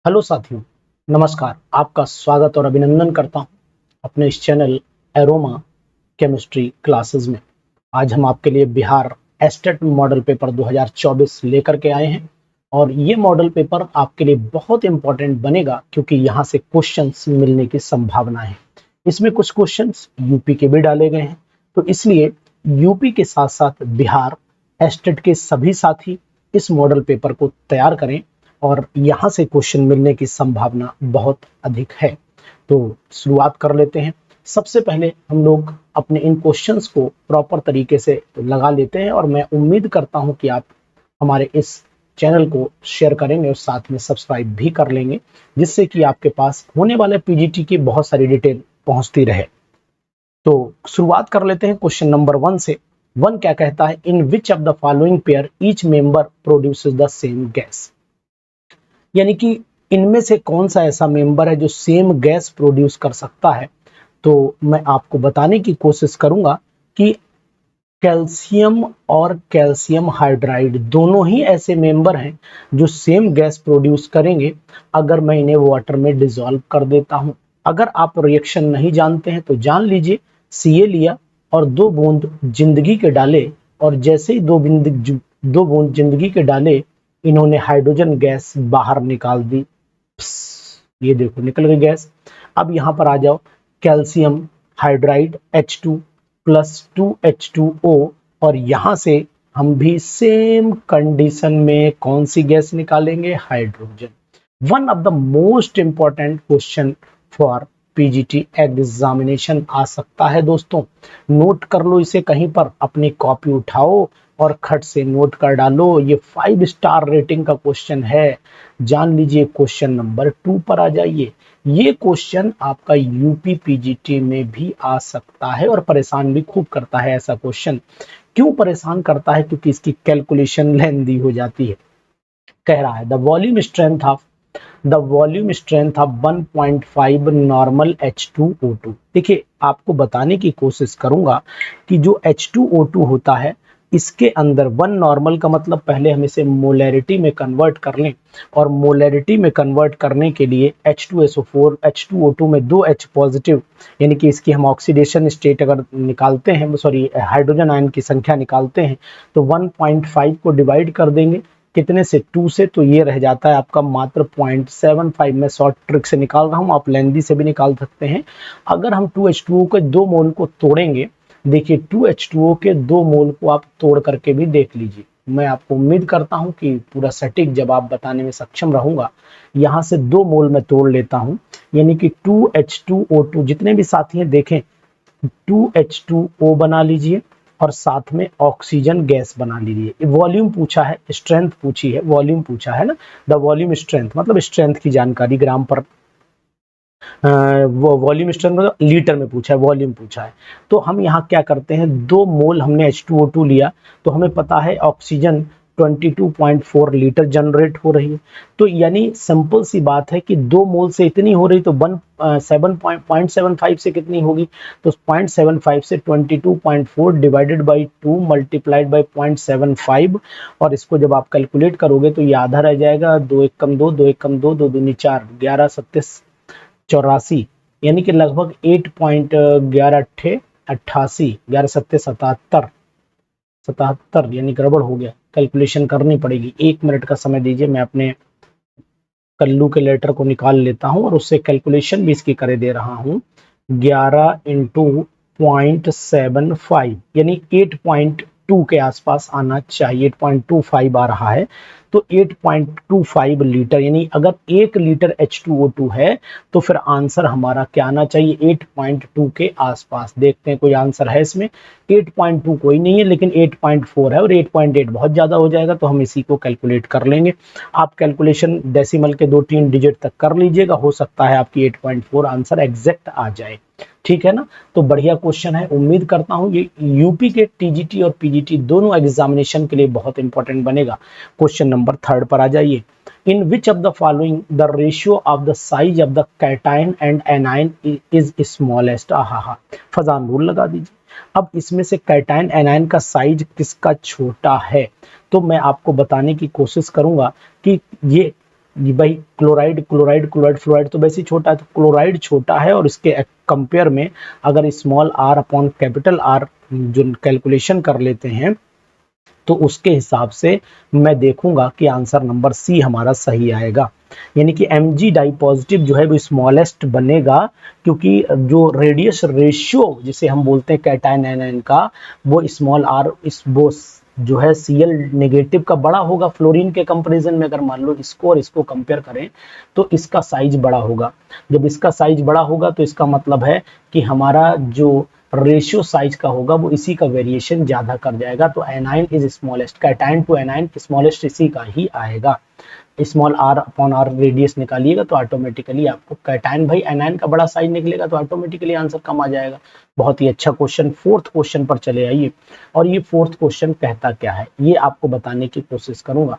Hello साथियों, नमस्कार। आपका स्वागत और अभिनंदन करता हूं अपने इस चैनल एरोमा केमिस्ट्री क्लासेस में। आज हम आपके लिए बिहार एस्टेट मॉडल पेपर 2024 लेकर के आए हैं और ये मॉडल पेपर आपके लिए बहुत इंपॉर्टेंट बनेगा क्योंकि यहाँ से क्वेश्चंस मिलने की संभावना है। इसमें कुछ क्वेश्चंस यूपी के भी डाले गए हैं, तो इसलिए यूपी के साथ साथ बिहार एस्टेट के सभी साथी इस मॉडल पेपर को तैयार करें और यहाँ से क्वेश्चन मिलने की संभावना बहुत अधिक है। तो शुरुआत कर लेते हैं। सबसे पहले हम लोग अपने इन क्वेश्चंस को प्रॉपर तरीके से लगा लेते हैं और मैं उम्मीद करता हूं कि आप हमारे इस चैनल को शेयर करेंगे और साथ में सब्सक्राइब भी कर लेंगे, जिससे कि आपके पास होने वाले पीजीटी की बहुत सारी डिटेल पहुंचती रहे। तो शुरुआत कर लेते हैं क्वेश्चन नंबर 1 से। 1 क्या कहता है, in which of the following pair each member produces the same gas. यानी कि इनमें से कौन सा ऐसा मेंबर है जो सेम गैस प्रोड्यूस कर सकता है। तो मैं आपको बताने की कोशिश करूंगा कि कैल्शियम और कैल्शियम हाइड्राइड दोनों ही ऐसे मेंबर हैं जो सेम गैस प्रोड्यूस करेंगे अगर मैं इन्हें वाटर में डिसॉल्व कर देता हूं। अगर आप रिएक्शन नहीं जानते हैं तो जान लीजिए, सीए लिया और 2 बूंद जिंदगी के डाले और जैसे ही 2 बूंद जिंदगी के डाले, इन्होंने हाइड्रोजन गैस बाहर निकाल दी। ये देखो निकल गई गैस। अब यहां पर आ जाओ, calcium hydride H2 plus 2H2O, और यहां से हम भी सेम कंडीशन में कौन सी गैस निकालेंगे, hydrogen. One of the most important question for PGT examination आ सकता है दोस्तों। नोट कर लो इसे कहीं पर, अपनी कॉपी उठाओ और खट से नोट कर डालो। ये 5 स्टार रेटिंग का क्वेश्चन है। जान लीजिए क्वेश्चन नंबर 2 पर आ जाइए। ये क्वेश्चन आपका यूपी पीजीटी में भी आ सकता है और परेशान भी खूब करता है ऐसा क्वेश्चन। क्यों परेशान करता है? क्योंकि इसकी कैलकुलेशन लेंदी हो जाती है। कह रहा है the volume strength of 1.5 normal H2O2। देखिए, आपको बताने की कोशिश करूंगा कि जो H2O2 होता है, इसके अंदर 1 नॉर्मल का मतलब पहले हम इसे मोलैरिटी में कन्वर्ट कर लें, और मोलैरिटी में कन्वर्ट करने के लिए H2SO4 H2O2 में 2 H पॉजिटिव, यानी कि इसकी हम ऑक्सीडेशन स्टेट अगर निकालते हैं, सॉरी हाइड्रोजन आयन की संख्या निकालते हैं, तो 1.5 को डिवाइड कर देंगे कितने से, 2 से, तो ये रह जाता है आपका मात्र 0.75। मैं शॉर्ट ट्रिक से निकाल रहा हूं, आप लेंदी से भी निकाल सकते हैं। अगर हम 2H2O के 2 मोल को तोड़ेंगे, देखिए 2H2O के 2 मोल को आप तोड़ करके भी देख लीजिए। मैं आपको उम्मीद करता हूं कि पूरा सटीक जवाब बताने में सक्षम रहूंगा। यहां से 2 मोल मैं तोड़ लेता हूं, यानी कि 2H2O2, जितने भी साथी हैं देखें, 2H2O बना लीजिए और साथ में ऑक्सीजन गैस बना लीजिए। वॉल्यूम पूछा है, स्ट्रेंथ पूछी है, वॉल्यूम पूछा है ना। द वॉल्यूम स्ट्रेंथ मतलब स्ट्रेंथ की जानकारी ग्राम पर, वो वॉल्यूम स्ट्रेंथ मतलब लीटर में पूछा है, वॉल्यूम पूछा है। तो हम यहाँ क्या करते हैं, 2 मोल हमने H2O2 लिया, तो हमें पता है ऑक्सीजन 22.4 लीटर जनरेट हो रही है। तो यानी सिंपल सी बात है कि 2 मोल से इतनी हो रही, तो 0.75 से कितनी होगी, तो 0.75 से 22.4 डिवाइडेड बाई 2 मल्टीप्लाइड बाई 0.75, और इसको जब आप कैलकुलेट करोगे तो ये आधा रह जाएगा। 2 एक कम 2, 2 एक कम 2, 2 दूनी 4, 11 सत्ते 84, यानी कि लगभग 8.1188, 11 सत्ते 77, यानी गड़बड़ हो गया, कैलकुलेशन करनी पड़ेगी। 1 मिनट का समय दीजिए, मैं अपने कल्लू के लेटर को निकाल लेता हूं और उससे कैलकुलेशन भी इसकी करे दे रहा हूं। 11 इंटू 0.75 यानी 8.2 के आसपास आना चाहिए, 8.25 आ रहा है। तो 8.25 लीटर, यानी अगर 1 लीटर H2O2 है तो फिर आंसर हमारा क्या आना चाहिए, 8.2 के आसपास। देखते हैं कोई आंसर है इसमें। 8.2 कोई नहीं है, लेकिन 8.4 है और 8.8 बहुत ज्यादा हो जाएगा, तो हम इसी को कैलकुलेट कर लेंगे। आप कैलकुलेशन डेसिमल के 2-3 डिजिट तक कर लीजिएगा, हो सकता है आपकी 8.4 आंसर एग्जैक्ट आ जाए। ठीक है ना। तो बढ़िया क्वेश्चन है, उम्मीद करता हूं ये यूपी के टीजीटी और पीजीटी दोनों एग्जामिनेशन के लिए बहुत इंपॉर्टेंट बनेगा। क्वेश्चन नंबर 3 पर आ जाइए। In which of the following the ratio of the size of the cation and anion is smallest. आहा, फजान रूल लगा दीजिए। अब इसमें से कैटायन एनायन का साइज किसका छोटा है, तो मैं आपको बताने की कोशिश करूंगा कि ये ये भाई क्लोराइड क्लोराइड क्लोराइड फ्लोराइड तो वैसे ही छोटा है, तो क्लोराइड छोटा है और इसके कंपेयर में अगर small R upon capital R जो कैलकुलेशन कर लेते हैं तो उसके हिसाब से मैं देखूंगा कि आंसर नंबर सी हमारा सही आएगा। यानी कि Mg डाई पॉजिटिव जो है वो स्मॉलेस्ट बनेगा, क्योंकि जो रेडियस रेशियो जिसे हम बोलते हैं कैटायन एनायन का, वो स्मॉल आर इस वो जो है Cl नेगेटिव का बड़ा होगा फ्लोरीन के कंपैरिजन में। अगर मान लो इसको और इसको कंपेयर करें तो इसका साइज बड़ा होगा। जब इसका साइज बड़ा होगा तो इसका मतलब है कि हमारा जो रेशियो साइज का होगा वो इसी का वेरिएशन ज्यादा कर जाएगा। तो anion is smallest, cation to anion smallest इसी का ही आएगा। Small R upon R radius निकालिएगा तो ऑटोमेटिकली आपको कैटायन भाई एनायन का बड़ा साइज निकलेगा, तो ऑटोमेटिकली आंसर कम आ जाएगा। बहुत ही अच्छा क्वेश्चन। फोर्थ क्वेश्चन पर चले आइए, और ये फोर्थ क्वेश्चन कहता क्या है ये आपको बताने की कोशिश करूंगा।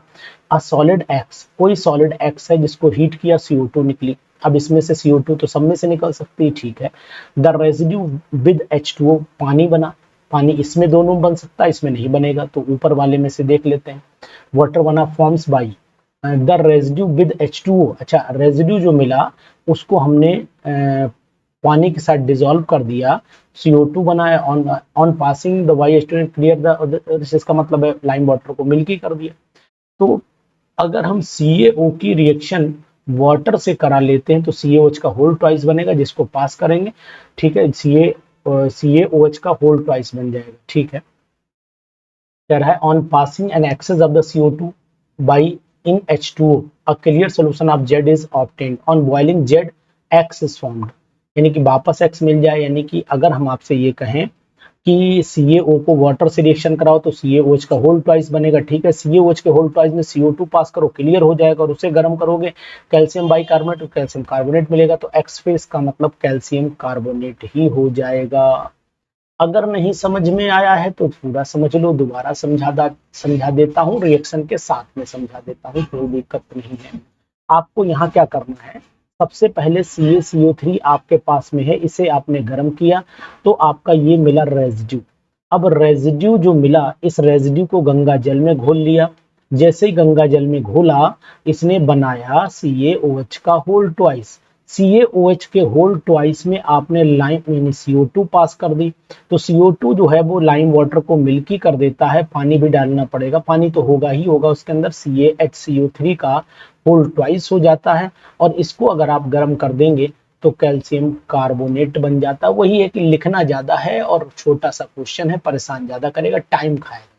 अ सॉलिड एक्स, कोई सॉलिड एक्स है जिसको हीट किया CO2 निकली। अब इसमें से CO2 तो सब में से निकल सकती है, ठीक है। द रेजिड्यू विद H2O, पानी बना, पानी इसमें दोनों बन सकता है, इसमें नहीं बनेगा, तो ऊपर वाले में से देख लेते हैं। वाटर बना forms by the residue with H2O। अच्छा, रेजिड्यू जो मिला उसको हमने पानी के साथ डिसॉल्व कर दिया, CO2 बनाया। On passing the Y student clear the, इसका मतलब है लाइम वाटर को मिल्की कर दिया। तो अगर हम CaO की रिएक्शन वाटर से करा लेते हैं तो CaOH का होल ट्वाइस बनेगा, जिसको पास करेंगे, ठीक है, CaOH का होल ट्वाइस बन जाएगा, ठीक है। कह रहा है on passing an excess of the CO2 by in H2O a clear solution of Z is obtained on boiling Z X is formed। यानी कि वापस X मिल जाए। यानी कि अगर हम आपसे ये कहें कि CaO को वाटर से रिएक्शन कराओ तो CaOH का होल ट्वाइस बनेगा, ठीक है। CaOH के होल ट्वाइस में CO2 पास करो, क्लियर हो जाएगा, और उसे गर्म करोगे कैल्शियम बाइकार्बोनेट तो कैल्शियम कार्बोनेट मिलेगा, तो X फेस का मतलब कैल्शियम कार्बोनेट ही हो जाएगा। अगर नहीं समझ में आया है तो पूरा समझ लो, दोबारा समझा देता हूँ, रिएक्शन के साथ में समझा देता हूँ, कोई दिक्कत नहीं है। आपको यहाँ क्या करना है, सबसे पहले CaCO3 आपके पास में है, इसे आपने गर्म किया तो आपका ये मिला रेजिड्यू। अब रेजिड्यू जो मिला, इस रेजिड्यू को गंगा जल में घोल लिया। जैसे ही गंगा जल में घोला, इसने बनाया CaOH का होल ट्वाइस। CaOH के होल ट्वाइस में आपने लाइम यानी CO2 पास कर दी, तो CO2 जो है वो लाइम वाटर को मिल्की कर देता है। पानी भी डालना पड़ेगा, पानी तो होगा ही होगा उसके अंदर, CaHCO3 का होल ट्वाइस हो जाता है। और इसको अगर आप गर्म कर देंगे तो कैल्शियम कार्बोनेट बन जाता है। वही है कि लिखना ज्यादा है और छोटा सा क्वेश्चन है, परेशान ज्यादा करेगा, टाइम खाएगा,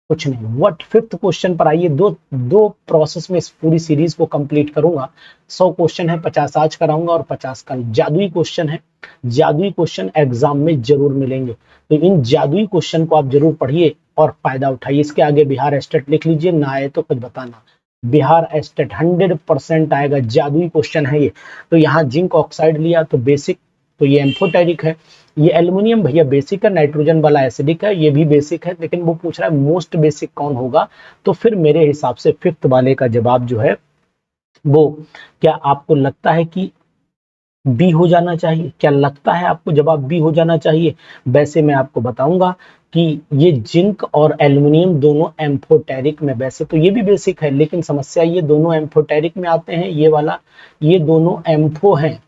कुछ नहीं। व्हाट फिफ्थ क्वेश्चन पर आइए। दो प्रोसेस में इस पूरी सीरीज को कंप्लीट करूंगा। 100 क्वेश्चन है, 50 आज कराऊंगा और 50 कल। जादुई क्वेश्चन है, जादुई क्वेश्चन एग्जाम में जरूर मिलेंगे, तो इन जादुई क्वेश्चन को आप जरूर पढ़िए और फायदा उठाइए। इसके आगे बिहार एस्टेट लिख लीजिए, ना आए तो कुछ बताना। बिहार एस्टेट 100% आएगा, जादुई क्वेश्चन है ये। तो यहाँ जिंक ऑक्साइड लिया तो बेसिक, तो ये एम्फोटेरिक है। ये एल्युमिनियम भैया बेसिक है, नाइट्रोजन वाला एसिडिक है, ये भी बेसिक है, लेकिन वो पूछ रहा है मोस्ट बेसिक कौन होगा। तो फिर मेरे हिसाब से फिफ्थ वाले का जवाब जो है वो, क्या आपको लगता है कि बी हो जाना चाहिए? क्या लगता है आपको जवाब बी हो जाना चाहिए? वैसे मैं आपको बताऊंगा कि ये जिंक और एल्युमिनियम दोनों एम्फोटेरिक में, वैसे तो ये भी बेसिक है लेकिन समस्या ये दोनों एम्फोटेरिक में आते हैं, ये वाला, ये दोनों एम्फो हैं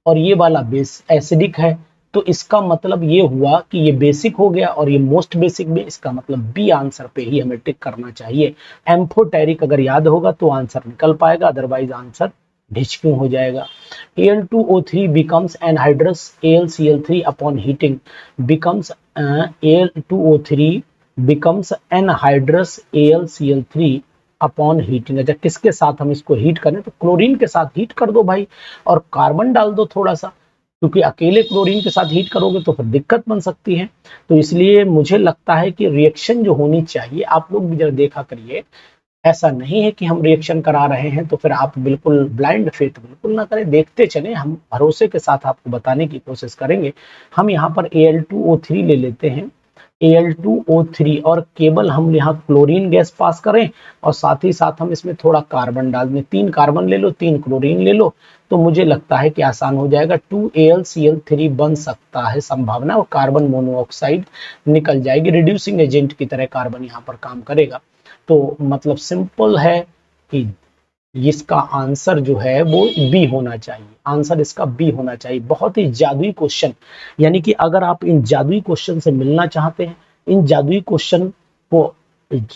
और ये वाला बेस एसिडिक है। तो इसका मतलब ये हुआ कि ये बेसिक हो गया और ये मोस्ट बेसिक भी, इसका मतलब बी आंसर पे ही हमें टिक करना चाहिए। एम्फोटेरिक अगर याद होगा तो आंसर निकल पाएगा, अदरवाइज आंसर ढिचक्यों हो जाएगा। Al2O3 becomes anhydrous AlCl3 upon heating becomes Al2O3 becomes anhydrous AlCl3 upon heating. अच्छा, किसके साथ हम इसको हीट करें? तो क्लोरीन के साथ हीट कर दो भाई, और कार्बन डाल दो थोड़ा सा, क्योंकि अकेले क्लोरीन के साथ हीट करोगे तो फिर दिक्कत बन सकती है। तो इसलिए मुझे लगता है कि रिएक्शन जो होनी चाहिए, आप लोग भी जरा देखा करिए, ऐसा नहीं है कि हम रिएक्शन करा रहे हैं तो फिर आप बिल्कुल ब्लाइंड फेथ बिल्कुल ना करें, देखते चलें, हम भरोसे के साथ आपको बताने की कोशिश करेंगे। हम यहाँ पर Al2O3 ले लेते हैं, Al2O3, और केवल हम यहाँ क्लोरीन गैस पास करें और साथ ही साथ हम इसमें थोड़ा कार्बन डाल दें। 3 कार्बन ले लो, 3 क्लोरीन ले लो, तो मुझे लगता है कि आसान हो जाएगा। 2AlCl3 बन सकता है, संभावना, और कार्बन मोनोऑक्साइड निकल जाएगी। रिड्यूसिंग एजेंट की तरह कार्बन यहाँ पर काम करेगा। तो मतलब सिंपल है कि इसका आंसर जो है वो बी होना चाहिए, आंसर इसका बी होना चाहिए। बहुत ही जादुई क्वेश्चन, यानी कि अगर आप इन जादुई क्वेश्चन से मिलना चाहते हैं, इन जादुई क्वेश्चन को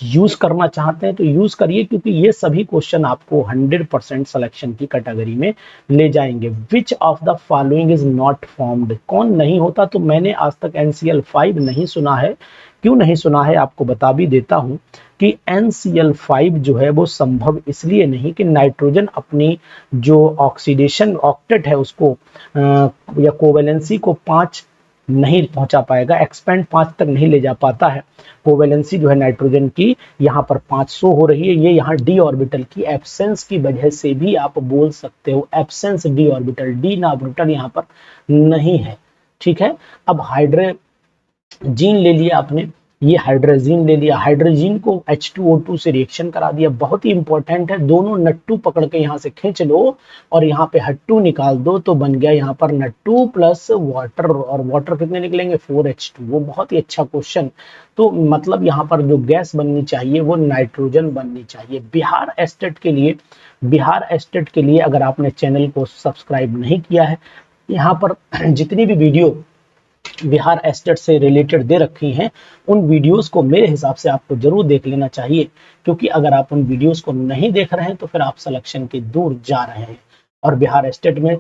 यूज करना चाहते हैं तो यूज करिए, क्योंकि ये सभी क्वेश्चन आपको 100% सिलेक्शन की कैटेगरी में ले जाएंगे। विच of the following is not formed, कौन नहीं होता? तो मैंने आज तक NCl5 नहीं सुना है। क्यों नहीं सुना है आपको बता भी देता हूं कि NCl5 जो है वो संभव इसलिए नहीं कि नाइट्रोजन अपनी जो ऑक्सीडेशन ऑक्टेट है उसको या कोवेलेंसी को 5 नहीं पहुंचा पाएगा, एक्सपेंड 5 तक नहीं ले जा पाता है। कोवेलेंसी जो है नाइट्रोजन की यहाँ पर 500 हो रही है, ये यहाँ डी ऑर्बिटल की एब्सेंस की वजह से भी आप बोल सकते हो, absence D orbital, D orbital यहाँ पर नहीं है। ठीक है, अब हाइड्रोजन ले लिया आपने, ये हाइड्रोजन ले लिया, हाइड्रोजन को H2O2 से रिएक्शन करा दिया, बहुत ही इंपॉर्टेंट है। दोनों नट्टू पकड़ के यहाँ से खींच लो और यहाँ पे हट्टू निकाल दो तो बन गया यहाँ पर नट्टू प्लस वाटर, और वाटर कितने निकलेंगे 4H2, वो बहुत ही अच्छा क्वेश्चन। तो मतलब यहाँ पर जो गैस बननी चाहिए वो नाइट्रोजन बननी चाहिए। बिहार एस्टेट के लिए, बिहार एस्टेट के लिए अगर आपने चैनल को सब्सक्राइब नहीं किया है, यहाँ पर जितनी भी वीडियो बिहार एस्टेट से रिलेटेड दे रखी हैं उन वीडियोस को मेरे हिसाब से आपको जरूर देख लेना चाहिए, क्योंकि अगर आप उन वीडियोस को नहीं देख रहे हैं तो फिर आप सिलेक्शन के दूर जा रहे हैं। और बिहार एस्टेट में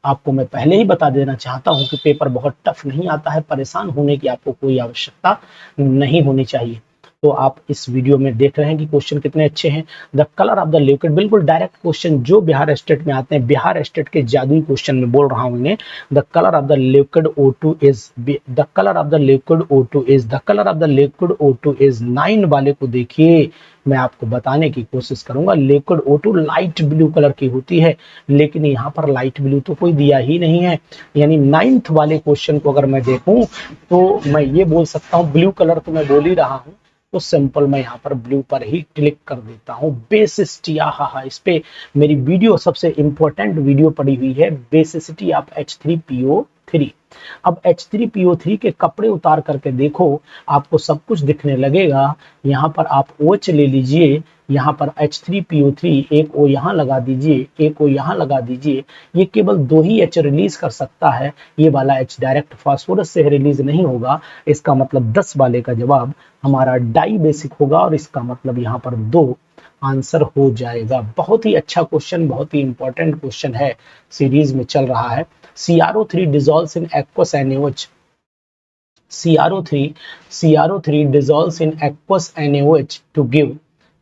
आपको मैं पहले ही बता देना चाहता हूं कि पेपर बहुत टफ नहीं आता है, परेशान होने की आपको कोई आवश्यकता नहीं होनी चाहिए। तो आप इस वीडियो में देख रहे हैं कि क्वेश्चन कितने अच्छे हैं। The colour of the liquid, बिल्कुल डायरेक्ट क्वेश्चन जो बिहार एस्टेट में आते हैं, बिहार एस्टेट के जादुई क्वेश्चन में बोल रहा हूं इन्हें। The colour of the liquid O2 is, the colour of the liquid O2 is, the colour of the liquid O2 is 9 वाले को देखिए, मैं आपको बताने की कोशिश करूंगा। Liquid O2 light blue colour की होती है, लेकिन यहाँ पर लाइट ब्लू तो कोई दिया ही नहीं है। यानी 9th वाले क्वेश्चन को अगर मैं देखूं तो मैं ये बोल सकता हूँ, ब्लू कलर तो मैं बोल ही रहा हूँ, तो सिंपल मैं यहाँ पर ब्लू पर ही क्लिक कर देता हूँ। बेसिसिटी, हा इस पे मेरी वीडियो सबसे इंपॉर्टेंट वीडियो पड़ी हुई है, बेसिसिटी ऑफ H3PO3। अब H3PO3 के कपड़े उतार करके देखो, आपको सब कुछ दिखने लगेगा। यहाँ पर आप OH ले लीजिए, यहाँ पर H3PO3, एक O यहाँ लगा दीजिए, एक O यहाँ लगा दीजिए। ये केवल 2 ही H रिलीज कर सकता है, ये वाला H डायरेक्ट फास्फोरस से रिलीज नहीं होगा। इसका मतलब 10 वाले का जवाब हमारा डाई बेसिक होगा, और इसका मतलब यहाँ पर 2 आंसर हो जाएगा। बहुत ही अच्छा क्वेश्चन, बहुत ही इंपॉर्टेंट क्वेश्चन है, सीरीज में चल रहा है। CrO3 dissolves in aqueous NaOH, CrO3 dissolves in aqueous NaOH to give,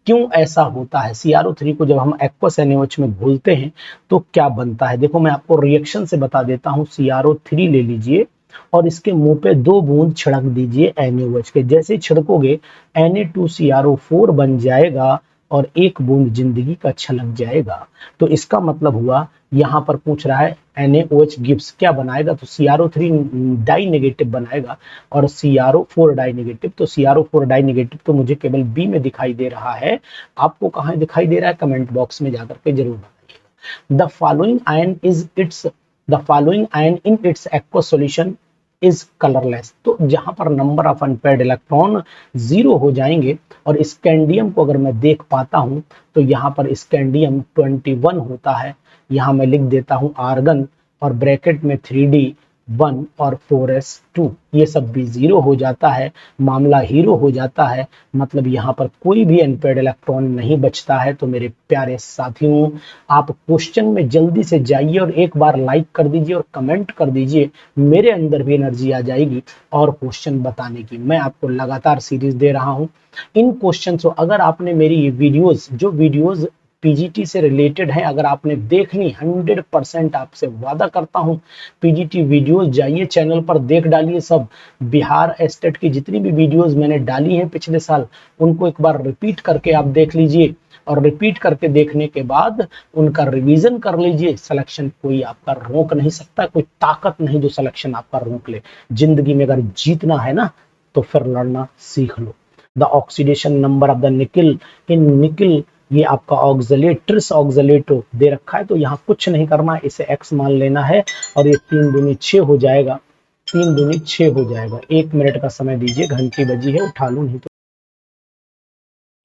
क्यों ऐसा होता है? CrO3 को जब हम aqueous NaOH में घोलते हैं तो क्या बनता है? देखो मैं आपको रिएक्शन से बता देता हूँ। CrO3 ले लीजिए और इसके मुंह पे 2 बूंद छिड़क दीजिए NaOH के, जैसे ही छिड़कोगे Na2CrO4 बन जाएगा और 1 बूंद जिंदगी का छलक जाएगा। तो इसका मतलब हुआ, यहाँ पर पूछ रहा है NaOH गिव्स क्या बनाएगा, तो CrO3 डाई नेगेटिव बनाएगा और CrO4 डाई नेगेटिव। तो CrO4 डाई नेगेटिव तो मुझे केवल बी में दिखाई दे रहा है, आपको कहाँ दिखाई दे रहा है कमेंट बॉक्स में जाकर के जरूर बताइएगा। The following ion is it's, the following ion in its aqueous solution is colourless, तो जहां पर नंबर ऑफ अनपेयर्ड इलेक्ट्रॉन 0 हो जाएंगे, और स्कैंडियम को अगर मैं देख पाता हूं तो यहाँ पर स्कैंडियम 21 होता है। यहाँ मैं लिख देता हूं आर्गन और ब्रैकेट में 3D1 और 4s2, ये सब भी 0 हो जाता है, मामला हीरो हो जाता है। मतलब यहाँ पर कोई भी अनपेयर्ड इलेक्ट्रॉन नहीं बचता है। तो मेरे प्यारे साथियों, आप क्वेश्चन में जल्दी से जाइए और एक बार लाइक कर दीजिए और कमेंट कर दीजिए, मेरे अंदर भी एनर्जी आ जाएगी और क्वेश्चन बताने की। मैं आपको लगातार सीरीज दे रहा हूँ इन क्वेश्चन को। अगर आपने मेरी ये वीडियोस, जो वीडियोस पीजीटी से रिलेटेड है, अगर आपने देखनी, 100% आपसे वादा करता हूं, पीजीटी वीडियोस जाइए चैनल पर देख डालिए सब। बिहार एस्टेट की जितनी भी वीडियोस मैंने डाली है पिछले साल, उनको एक बार रिपीट करके आप देख लीजिए, और रिपीट करके देखने के बाद उनका रिवीजन कर लीजिए। सिलेक्शन कोई आपका रोक नहीं सकता, कोई ताकत नहीं जो सिलेक्शन आपका रोक ले। जिंदगी में अगर जीतना है ना तो फिर लड़ना सीख लो। The oxidation number of the nickel in निकल, ये आपका ऑक्सलेट, ट्रिस ऑक्सलेट दे रखा है, तो यहाँ कुछ नहीं करना है, इसे x मान लेना है और ये 3 दूनी 6 हो जाएगा, 3 दूनी 6 हो जाएगा। 1 मिनट का समय दीजिए, घंटी बजी है, उठा लूं नहीं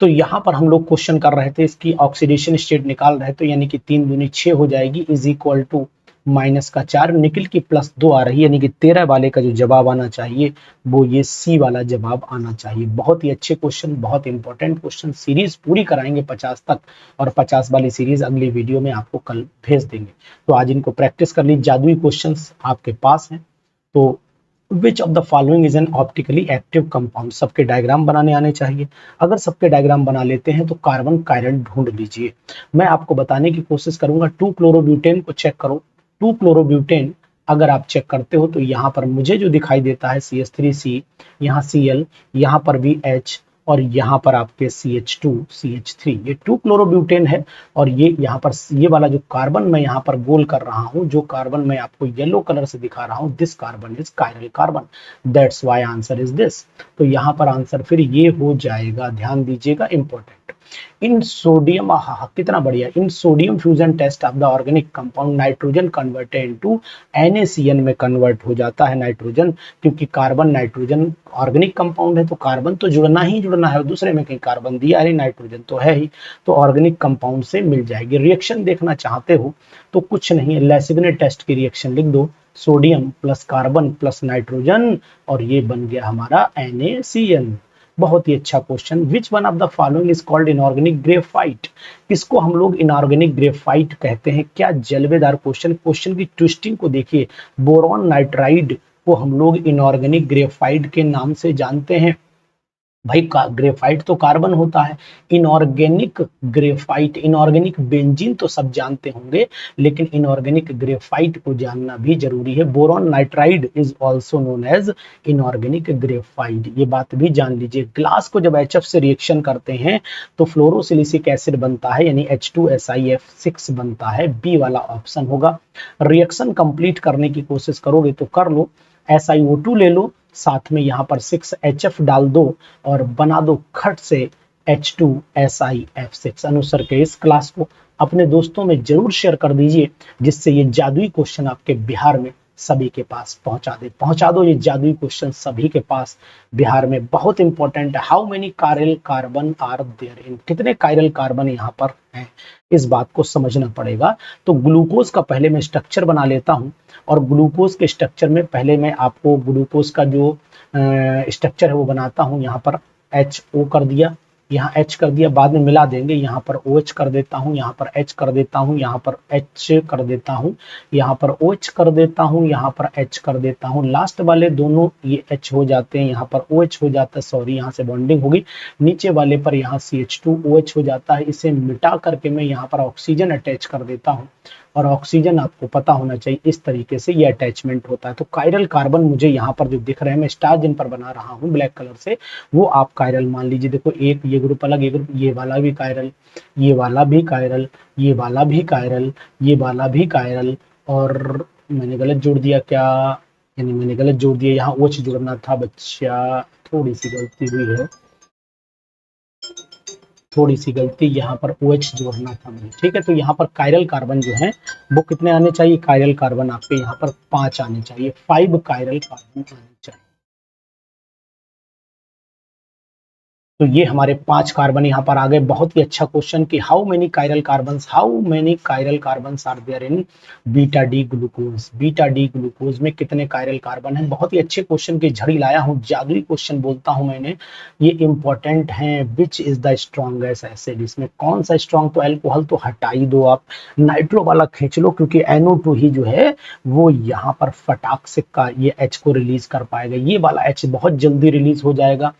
तो तो यहाँ पर हम लोग क्वेश्चन कर रहे थे, इसकी ऑक्सीडेशन स्टेट निकाल रहे थे, यानी कि 3 दूनी 6 हो जाएगी, इज इक्वल टू -4 निकल की +2 आ रही है, यानी कि 13 वाले का जो जवाब आना चाहिए वो ये सी वाला जवाब आना चाहिए। बहुत ही अच्छे क्वेश्चन, बहुत इंपॉर्टेंट क्वेश्चन, सीरीज पूरी कराएंगे 50 तक, और 50 वाली सीरीज अगली वीडियो में आपको कल भेज देंगे। तो आज इनको प्रैक्टिस कर लीजिए, जादुई क्वेश्चन आपके पास हैं। तो विच of the following is an optically active compound, सबके डायग्राम बनाने आने चाहिए। अगर सबके डायग्राम बना लेते हैं तो कार्बन कायरल ढूंढ लीजिए। मैं आपको बताने की कोशिश करूंगा। 2 क्लोरोब्यूटेन को चेक करो। 2 क्लोरोब्यूटेन अगर आप चेक करते हो तो यहाँ पर मुझे जो दिखाई देता है CH3C, यहाँ Cl, यहाँ पर भी H, और यहाँ पर आपके CH2 CH3, ये 2 क्लोरोब्यूटेन है। और ये यहाँ पर ये वाला जो कार्बन मैं यहाँ पर गोल कर रहा हूँ, जो कार्बन मैं आपको येलो कलर से दिखा रहा हूँ, this carbon is chiral carbon, that's why answer is this. तो यहाँ पर आंसर फिर ये हो जाएगा, ध्यान दीजिएगा, इंपॉर्टेंट। इन सोडियम, कितना बढ़िया, in sodium fusion test of the organic compound nitrogen converted into NaCN में कन्वर्ट हो जाता है नाइट्रोजन, क्योंकि कार्बन नाइट्रोजन ऑर्गेनिक कंपाउंड है, तो कार्बन तो जुड़ना ही जुड़ना है, दूसरे में कहीं कार्बन दिया है, नाइट्रोजन तो है ही, तो ऑर्गेनिक कंपाउंड से मिल जाएगी। रिएक्शन देखना चाहते हो तो कुछ नहीं है, लेसिग्ने टेस्ट की रिएक्शन लिख दो, sodium plus carbon plus nitrogen, और ये बन गया हमारा NaCN। बहुत ही अच्छा question. Which one of the following is called inorganic graphite, किसको हम लोग इनऑर्गेनिक ग्रेफाइट कहते हैं? क्या जलवेदार क्वेश्चन, क्वेश्चन की ट्विस्टिंग को देखिए। बोरॉन नाइट्राइड को हम लोग इनऑर्गेनिक ग्रेफाइट के नाम से जानते हैं। भाई ग्रेफाइट तो कार्बन होता है, इनऑर्गेनिक ग्रेफाइट, इनऑर्गेनिक बेंजीन तो सब जानते होंगे, लेकिन इनऑर्गेनिक ग्रेफाइट को जानना भी जरूरी है। Boron nitride is also known as inorganic graphite, ये बात भी जान लीजिए। ग्लास को जब HF से रिएक्शन करते हैं तो फ्लोरोसिलिसिक एसिड बनता है, यानी H2SiF6 बनता है, बी वाला ऑप्शन होगा। रिएक्शन कंप्लीट करने की कोशिश करोगे तो कर लो, SiO2 ले लो, साथ में यहाँ पर 6HF डाल दो और बना दो खट से H2SiF6। अनुसर के इस क्लास को अपने दोस्तों में जरूर शेयर कर दीजिए, जिससे ये जादुई क्वेश्चन आपके बिहार में सभी के पास पहुंचा दो ये जादुई क्वेश्चन सभी के पास बिहार में। बहुत इंपॉर्टेंट है, how many chiral carbon are there in, कितने कायरल कार्बन यहाँ पर हैं, इस बात को समझना पड़ेगा। तो ग्लूकोज का पहले मैं स्ट्रक्चर बना लेता हूँ, और ग्लूकोज के स्ट्रक्चर में पहले मैं आपको ग्लूकोज का जो स्ट्रक्चर है वो बनाता हूँ। यहाँ पर HO कर दिया, यहाँ H कर दिया, बाद में मिला देंगे। यहाँ पर OH कर देता हूँ, यहाँ पर H कर देता हूँ, यहाँ पर H कर देता हूँ, यहाँ पर OH कर देता हूँ, यहाँ पर H कर देता हूँ। लास्ट वाले दोनों ये H हो जाते हैं, यहाँ पर OH हो जाता है, सॉरी यहाँ से बॉन्डिंग होगी। नीचे वाले पर यहाँ CH2OH हो जाता है। इसे मिटा करके मैं यहाँ पर ऑक्सीजन अटैच कर देता हूँ, और ऑक्सीजन आपको पता होना चाहिए इस तरीके से ये अटैचमेंट होता है। तो कायरल कार्बन मुझे यहाँ पर जो दिख रहे हैं, मैं स्टार जिन पर बना रहा हूँ ब्लैक कलर से, वो आप कायरल मान लीजिए। देखो एक ये ग्रुप अलग, ये ग्रुप, ये वाला भी कायरल, ये वाला भी कायरल, ये वाला भी कायरल, ये वाला भी कायरल, और मैंने गलत जोड़ दिया क्या, यानी मैंने गलत जोड़ दिया, यहाँ OH जोड़ना था बच्चा, थोड़ी सी गलती हुई है, थोड़ी सी गलती, यहाँ पर OH जोड़ना था मुझे, ठीक है। तो यहाँ पर कायरल कार्बन जो है वो कितने आने चाहिए? कायरल कार्बन आपके यहाँ पर 5 आने चाहिए, 5 कायरल कार्बन आने चाहिए। तो ये हमारे 5 कार्बन यहाँ पर आ गए। बहुत ही अच्छा क्वेश्चन कि how many chiral carbons are there in beta D glucose, beta D glucose में कितने कायरल कार्बन हैं। बहुत ही अच्छे क्वेश्चन की झड़ी लाया हूँ, जादुई क्वेश्चन बोलता हूँ मैंने, ये इंपॉर्टेंट है। Which is the strongest acid, इसमें कौन सा स्ट्रॉन्ग, तो एल्कोहल तो हटा ही दो आप, नाइट्रो वाला खींच लो, क्योंकि NO2 ही जो है वो यहाँ पर फटाक से का ये H को रिलीज कर पाएगा, ये वाला H बहुत जल्दी रिलीज हो जाएगा,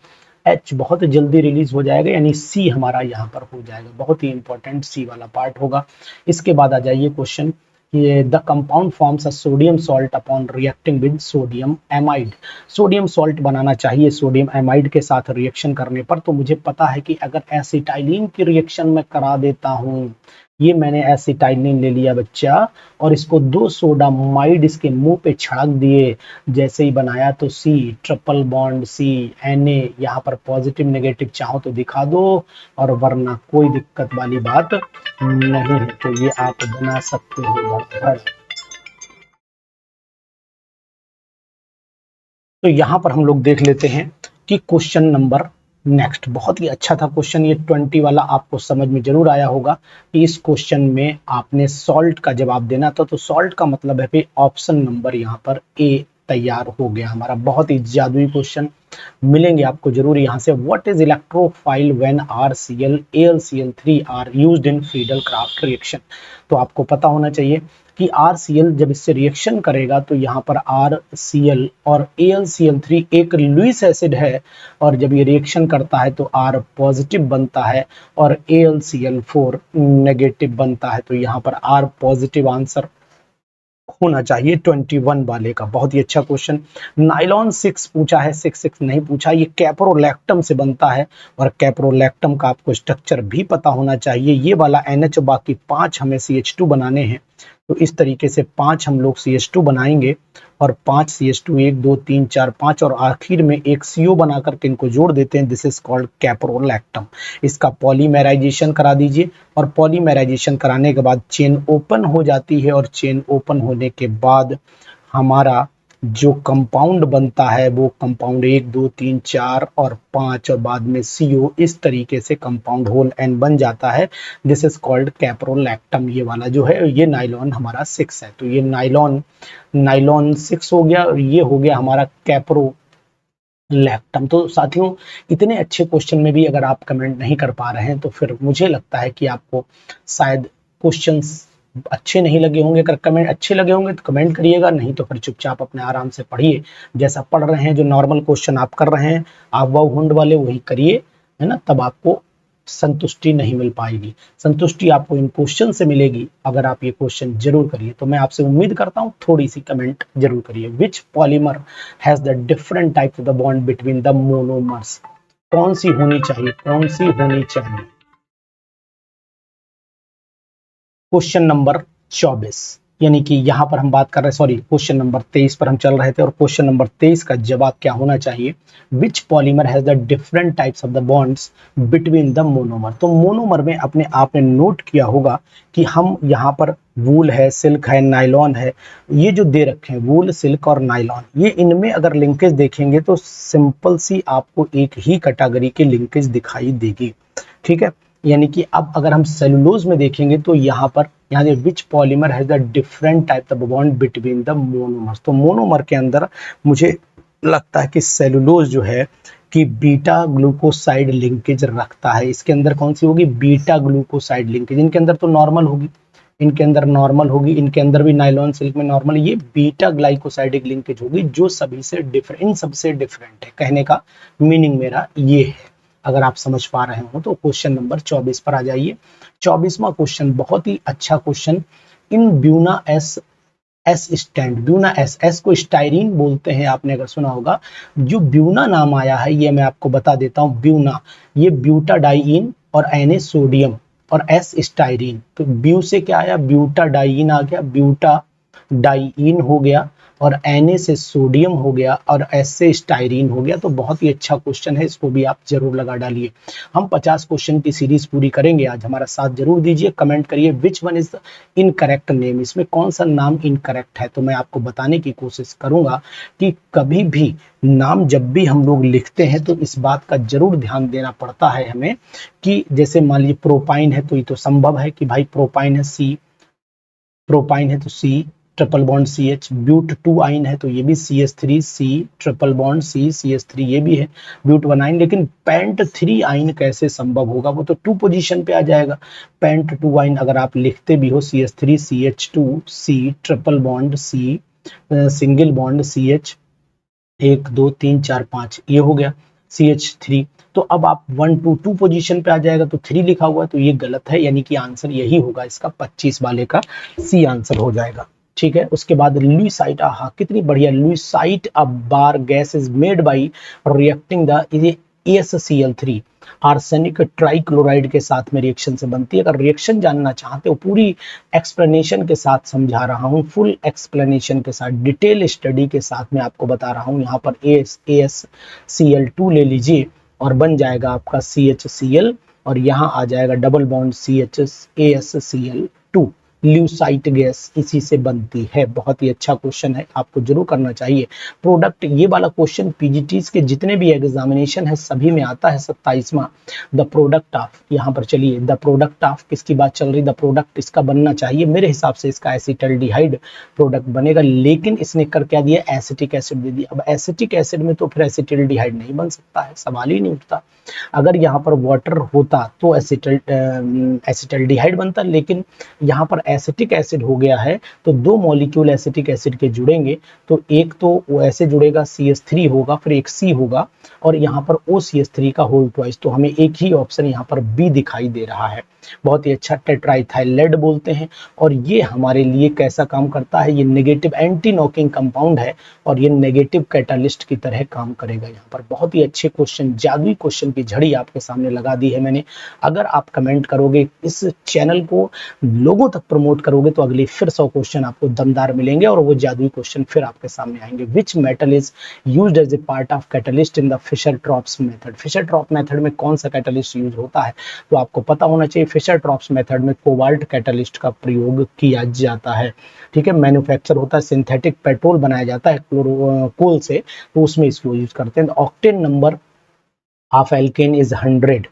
H बहुत जल्दी रिलीज हो जाएगा, यानी C हमारा यहाँ पर हो जाएगा। बहुत ही इंपॉर्टेंट C वाला पार्ट होगा। इसके बाद आ जाइए क्वेश्चन, ये the compound forms a sodium salt upon reacting with sodium amide, sodium salt बनाना चाहिए सोडियम एमाइड के साथ रिएक्शन करने पर। तो मुझे पता है कि अगर एसिटाइलिन की रिएक्शन में करा देता हूँ, ये मैंने एसिटाइलिन ले लिया बच्चा, और इसको 2 सोडामाइड इसके मुंह पे छिड़क दिए, जैसे ही बनाया तो C triple bond C Na, यहाँ पर पॉजिटिव नेगेटिव चाहो तो दिखा दो, और वरना कोई दिक्कत वाली बात नहीं है। तो ये आप बना सकते हो घर। तो यहाँ पर हम लोग देख लेते हैं कि क्वेश्चन नंबर नेक्स्ट, बहुत ही अच्छा था क्वेश्चन ये 20 वाला, आपको समझ में जरूर आया होगा कि इस क्वेश्चन में आपने सॉल्ट का जवाब देना था। तो सॉल्ट का मतलब है कि ऑप्शन नंबर यहाँ पर ए तैयार हो गया हमारा। बहुत ही जादुई क्वेश्चन मिलेंगे आपको जरूर यहाँ से। What is electrophile when RCl AlCl3 are used in Friedel Craft reaction. तो आपको पता होना चाहिए कि RCl जब इससे रिएक्शन करेगा तो यहाँ पर RCl और AlCl3 एक लुईस एसिड है, और जब ये रिएक्शन करता है तो R पॉजिटिव बनता है और AlCl4 नेगेटिव बनता है। तो यहाँ पर R पॉजिटिव आंसर होना चाहिए 21 वाले का। बहुत ही अच्छा क्वेश्चन। नाइलॉन 6 पूछा है, 6 नहीं पूछा। ये कैप्रोलैक्टम से बनता है और कैप्रोलैक्टम का आपको स्ट्रक्चर भी पता होना चाहिए। ये वाला NH, बाकी 5 हमें CH2 बनाने हैं। तो इस तरीके से 5 हम लोग CH2 बनाएंगे और 5 CH2 1 2 3 4 5 और आखिर में एक CO बना करके इनको जोड़ देते हैं। This is called caprolactam. इसका पॉलीमेराइजेशन करा दीजिए और पॉलीमेराइजेशन कराने के बाद चेन ओपन हो जाती है और चेन ओपन होने के बाद हमारा जो कंपाउंड बनता है वो कंपाउंड 1 2 3 4 और 5 और बाद में CO, इस तरीके से कंपाउंड होल N बन जाता है। This is called caprolactam. ये वाला जो है ये नाइलॉन हमारा 6 है। तो ये नाइलॉन 6 हो गया और ये हो गया हमारा कैप्रोलैक्टम। तो साथियों, इतने अच्छे क्वेश्चन में भी अगर आप कमेंट नहीं कर पा रहे हैं तो फिर मुझे लगता है कि आपको शायद क्वेश्चंस अच्छे नहीं लगे होंगे। अगर कमेंट अच्छे लगे होंगे तो कमेंट करिएगा, नहीं तो फिर चुपचाप अपने आराम से पढ़िए। जैसा पढ़ रहे हैं, जो नॉर्मल क्वेश्चन आप कर रहे हैं आप वाव हुंड वाले, वही करिए, है ना। तब आपको संतुष्टि नहीं मिल पाएगी। संतुष्टि आपको इन क्वेश्चन से मिलेगी अगर आप ये क्वेश्चन जरूर करिए। तो मैं आपसे उम्मीद करता हूँ थोड़ी सी कमेंट जरूर करिए। Which polymer has the different types of the bond between the monomers. कौन सी होनी चाहिए, कौन सी होनी चाहिए। क्वेश्चन नंबर 24, यानी कि यहां पर हम बात कर रहे हैं, सॉरी क्वेश्चन नंबर 23 पर हम चल रहे थे और क्वेश्चन नंबर 23 का जवाब क्या होना चाहिए। Which polymer has the different types of the bonds between the monomer. तो मोनोमर में अपने आपने नोट किया होगा कि हम यहाँ पर वूल है, सिल्क है, नाइलॉन है, ये जो दे रखे हैं वूल, सिल्क और नाइलॉन, ये इनमें अगर लिंकेज देखेंगे तो सिंपल सी आपको एक ही कैटेगरी की लिंकेज दिखाई देगी। ठीक है, यानी कि अब अगर हम सेलुलोज में देखेंगे तो यहाँ पर which polymer has the different type of bond between the monomers. तो मोनोमर के अंदर मुझे लगता है कि सेलुलोज जो है कि बीटा ग्लूकोसाइड लिंकेज रखता है। इसके अंदर कौन सी होगी, बीटा ग्लूकोसाइड लिंकेज। इनके अंदर तो नॉर्मल होगी, इनके अंदर नॉर्मल होगी, इनके अंदर भी नाइलॉन सिल्क में नॉर्मल, ये बीटा ग्लाइकोसाइडिक लिंकेज होगी जो सभी से डिफरेंट, इन सबसे डिफरेंट है। कहने का मीनिंग मेरा ये है। अगर आप समझ पा रहे हो तो क्वेश्चन नंबर 24 पर आ जाइए। 24वां क्वेश्चन बहुत ही अच्छा question. In buna S stand, buna S को स्टाइरीन बोलते हैं, आपने अगर सुना होगा। जो ब्यूना नाम आया है ये मैं आपको बता देता हूँ। ब्यूना ये ब्यूटाडाइइन और Na सोडियम और एस स्टाइरीन। तो ब्यू से क्या आया, ब्यूटाडाइइन आ गया, ब्यूटाडाइइन हो गया और Na से सोडियम हो गया और S से स्टाइरीन हो गया। तो बहुत ही अच्छा क्वेश्चन है, इसको भी आप जरूर लगा डालिए। हम 50 क्वेश्चन की सीरीज पूरी करेंगे आज, हमारा साथ जरूर दीजिए। कमेंट करिए which one is the incorrect name, इसमें कौन सा नाम इनकरेक्ट है। तो मैं आपको बताने की कोशिश करूंगा कि कभी भी नाम जब भी हम लोग लिखते हैं तो इस बात का जरूर ध्यान देना पड़ता है हमें कि जैसे मान लीजिए प्रोपाइन है तो ये तो संभव है कि भाई प्रोपाइन है, सी प्रोपाइन है तो C triple bond CH, but 2 yne है तो ये भी CH3 C triple bond C CH3 ये भी है, ब्यूट 1 आइन। लेकिन पेंट 3 आइन कैसे संभव होगा, वो तो 2 पोजीशन पे आ जाएगा। पेंट 2 आइन अगर आप लिखते भी हो CH3 CH2 C triple bond C single bond CH 1 2 3 4 5 ये हो गया CH3। तो अब आप 1 2 2 पोजीशन पे आ जाएगा तो 3 लिखा हुआ है तो ये गलत है, यानी कि आंसर यही होगा इसका 25 वाले का C आंसर हो जाएगा। ठीक है, उसके बाद लुईसाइट, आहा कितनी बढ़िया। Lewisite a war gas is made by reacting the AsCl3 arsenic trichloride के साथ में रिएक्शन से बनती है। अगर रिएक्शन जानना चाहते हो पूरी एक्सप्लेनेशन के साथ समझा रहा हूँ, फुल एक्सप्लेनेशन के साथ, डिटेल स्टडी के साथ मैं आपको बता रहा हूँ। यहाँ पर AsCl2 ले लीजिए और बन जाएगा आपका CHCl और यहाँ आ जाएगा double bond AsCl2। Lucite gas इसी से बनती है। बहुत ही अच्छा क्वेश्चन है, आपको जरूर करना चाहिए। प्रोडक्ट, ये वाला क्वेश्चन पीजीटीज के जितने भी एग्जामिनेशन है सभी में आता है। 27वां, द प्रोडक्ट ऑफ, यहाँ पर चलिए द प्रोडक्ट ऑफ किसकी बात चल रही, द प्रोडक्ट इसका बनना चाहिए, मेरे हिसाब से इसका एसिटल्डिहाइड प्रोडक्ट बनेगा, लेकिन इसने कर क्या दिया, एसिटिक एसिड दे दिया। अब एसिटिक एसिड में तो फिर एसिटल्डिहाइड नहीं बन सकता है, सवाल ही नहीं उठता। अगर यहाँ पर वाटर होता तो एसिटल्डिहाइड बनता, लेकिन यहाँ पर एसिटिक एसिड हो गया है तो दो मॉलिक्यूल एसिटिक एसिड के जुड़ेंगे, तो एक तो वो ऐसे जुड़ेगा CH3 होगा, फिर एक C होगा, और यहाँ पर OCH3 का होल ट्वाइस, तो हमें एक ही ऑप्शन यहाँ पर B दिखाई दे रहा है। बहुत ही अच्छा, टेट्राइथाइलेट बोलते हैं, और ये हमारे लिए कैसा काम करता है, ये नेगेटिव एंटी नॉकिंग कंपाउंड है और ये नेगेटिव कैटालिस्ट की तरह काम करेगा। यहाँ पर बहुत ही अच्छे क्वेश्चन, जादुई क्वेश्चन की झड़ी आपके सामने लगा दी है मैंने। अगर आप कमेंट करोगे, इस चैनल को लोगों तक प्रमोट करोगे, तो अगली फिर 100 क्वेश्चन आपको दमदार मिलेंगे और वो जादुई क्वेश्चन फिर आपके सामने आएंगे। Which metal is used as a part of catalyst in the Fischer Tropsch method, Fischer Tropsch method में कौन सा कैटलिस्ट यूज होता है, तो आपको पता होना चाहिए। फिशर ट्रॉप्स मेथड में कोबाल्ट कैटलिस्ट का प्रयोग किया जाता है, ठीक है। मैन्युफैक्चर होता है, सिंथेटिक पेट्रोल बनाया जाता है कोल से, तो उसमें इसको यूज करते हैं। Octane number of alkene is 100,